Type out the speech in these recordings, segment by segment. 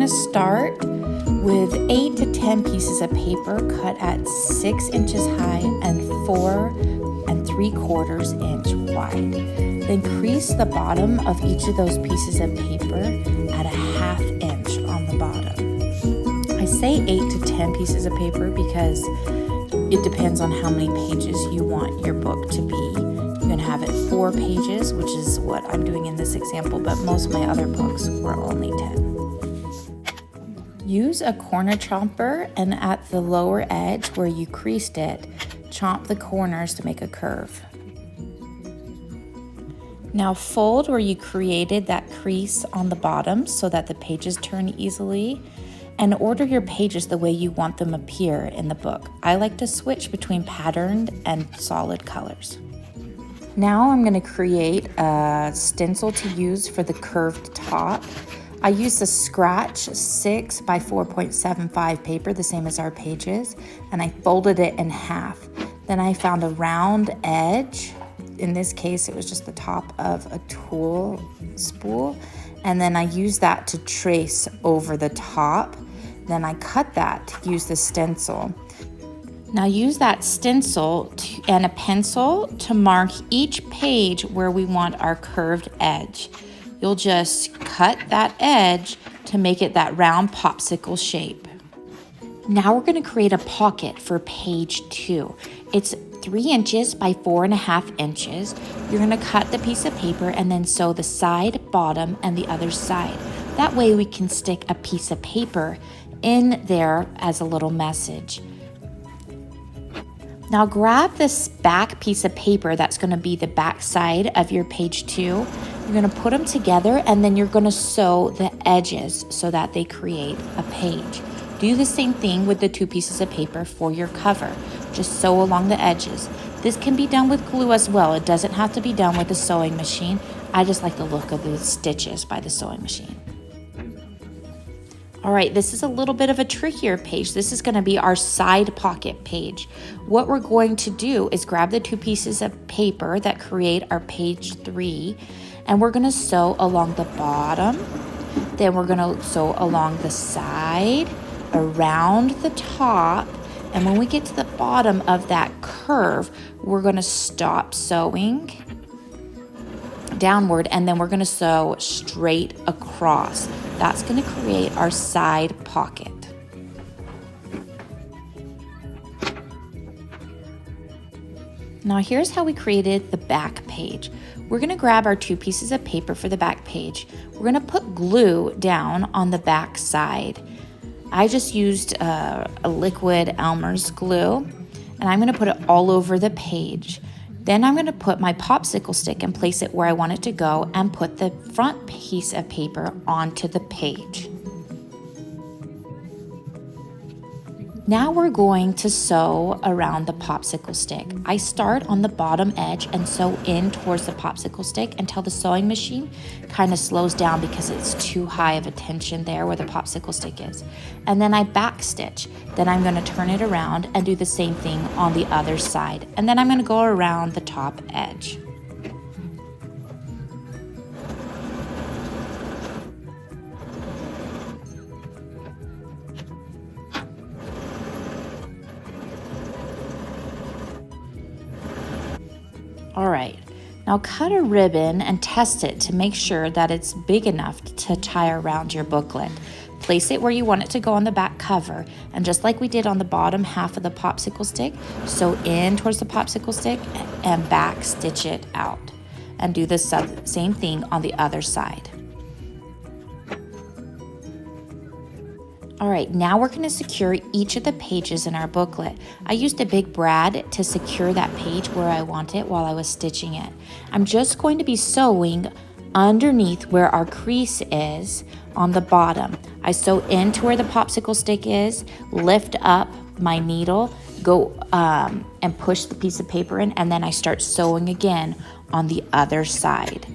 gonna start with 8 to 10 pieces of paper cut at 6 inches high and 4 3/4 inch wide. Then crease the bottom of each of those pieces of paper at a 1/2 inch on the bottom. I say 8 to 10 pieces of paper because it depends on how many pages you want your book to be. You can have it 4 pages, which is what I'm doing in this example, but most of my other books were only 10. Use a corner chomper, and at the lower edge where you creased it, chomp the corners to make a curve. Now fold where you created that crease on the bottom so that the pages turn easily, and order your pages the way you want them appear in the book. I like to switch between patterned and solid colors. Now I'm going to create a stencil to use for the curved top. I used a scratch 6 by 4.75 paper, the same as our pages, and I folded it in half. Then I found a round edge. In this case, it was just the top of a tool spool, and then I used that to trace over the top. Then I cut that to use the stencil. Now use that stencil and a pencil to mark each page where we want our curved edge. You'll just cut that edge to make it that round popsicle shape. Now we're going to create a pocket for page 2. It's 3 inches by 4.5 inches. You're going to cut the piece of paper and then sew the side, bottom, and the other side. That way we can stick a piece of paper in there as a little message. Now grab this back piece of paper that's going to be the back side of your page 2. You're going to put them together, and then you're going to sew the edges so that they create a page. Do the same thing with the 2 pieces of paper for your cover. Just sew along the edges. This can be done with glue as well. It doesn't have to be done with a sewing machine. I just like the look of the stitches by the sewing machine. All right, this is a little bit of a trickier page. This is going to be our side pocket page. What we're going to do is grab the 2 pieces of paper that create our page 3, and we're going to sew along the bottom. Then we're going to sew along the side, around the top, and when we get to the bottom of that curve, we're going to stop sewing downward, and then we're going to sew straight across. That's going to create our side pocket. Now here's how we created the back page. We're going to grab our 2 pieces of paper for the back page. We're going to put glue down on the back side. I just used a liquid Elmer's glue, and I'm going to put it all over the page. Then I'm going to put my popsicle stick and place it where I want it to go and put the front piece of paper onto the page. Now we're going to sew around the popsicle stick. I start on the bottom edge and sew in towards the popsicle stick until the sewing machine kind of slows down because it's too high of a tension there where the popsicle stick is. And then I back stitch. Then I'm going to turn it around and do the same thing on the other side. And then I'm going to go around the top edge. All right, now cut a ribbon and test it to make sure that it's big enough to tie around your booklet. Place it where you want it to go on the back cover, and just like we did on the bottom half of the popsicle stick, sew in towards the popsicle stick and back stitch it out. And do the same thing on the other side. All right, now we're going to secure each of the pages in our booklet. I used a big brad to secure that page where I want it while I was stitching it. I'm just going to be sewing underneath where our crease is on the bottom. I sew into where the popsicle stick is, lift up my needle, go and push the piece of paper in, and then I start sewing again on the other side.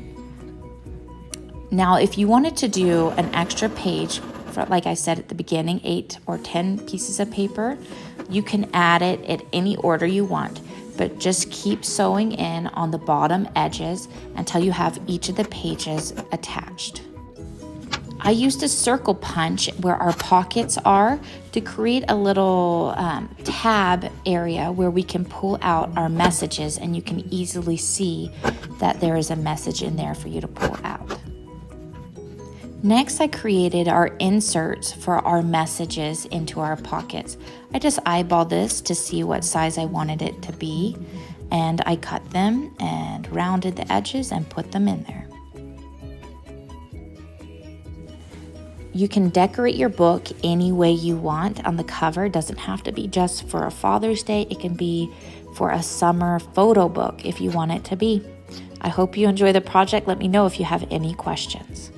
Now, if you wanted to do an extra page, like I said at the beginning, 8 or 10 pieces of paper, you can add it at any order you want, but just keep sewing in on the bottom edges until you have each of the pages attached. I used a circle punch where our pockets are to create a little tab area where we can pull out our messages, and you can easily see that there is a message in there for you to pull out. Next, I created our inserts for our messages into our pockets. I just eyeballed this to see what size I wanted it to be, and I cut them and rounded the edges and put them in there. You can decorate your book any way you want on the cover. It doesn't have to be just for a Father's Day. It can be for a summer photo book if you want it to be. I hope you enjoy the project. Let me know if you have any questions.